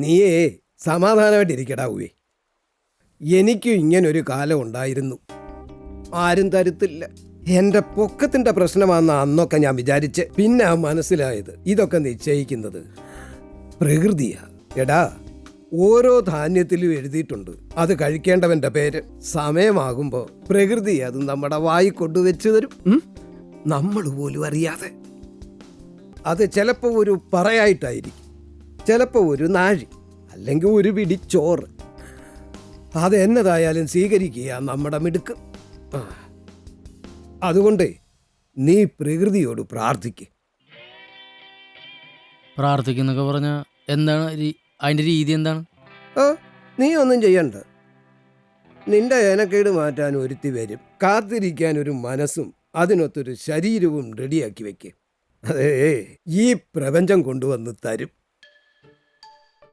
നീയേ സമാധാനമായിട്ടിരിക്കടാ ഉവേ. എനിക്കും ഇങ്ങനൊരു കാലം ഉണ്ടായിരുന്നു. ആരും തരുത്തില്ല. എൻ്റെ പൊക്കത്തിൻ്റെ പ്രശ്നമാണെന്ന് അന്നൊക്കെ ഞാൻ വിചാരിച്ച്. പിന്നെ മനസ്സിലായത് ഇതൊക്കെ നിശ്ചയിക്കുന്നത് പ്രകൃതിയാ. എടാ, ഓരോ ധാന്യത്തിലും എഴുതിയിട്ടുണ്ട് അത് കഴിക്കേണ്ടവൻ്റെ പേര്. സമയമാകുമ്പോൾ പ്രകൃതി അത് നമ്മുടെ വായി കൊണ്ടുവച്ച് തരും, നമ്മൾ പോലും അറിയാതെ. അത് ചിലപ്പോൾ ഒരു പറയായിട്ടായിരിക്കും, ചിലപ്പോൾ ഒരു നാഴി, അല്ലെങ്കിൽ ഒരു പിടി ചോറ്. അത് എന്നതായാലും സ്വീകരിക്കുക നമ്മുടെ മിടുക്ക്. അതുകൊണ്ട് നീ പ്രകൃതിയോട് പ്രാർത്ഥിക്ക്. പ്രാർത്ഥിക്കുന്നൊക്കെ പറഞ്ഞാൽ എന്താണ് അതിൻ്റെ രീതി എന്താണ്? നീ ഒന്നും ചെയ്യണ്ട. നിന്റെ ഏനക്കേട് മാറ്റാൻ ഒരുത്തി വരും. കാത്തിരിക്കാൻ ഒരു മനസ്സും അതിനൊത്തൊരു ശരീരവും റെഡിയാക്കി വെക്ക്. അതേ ഈ പ്രപഞ്ചം കൊണ്ടുവന്ന് തരും.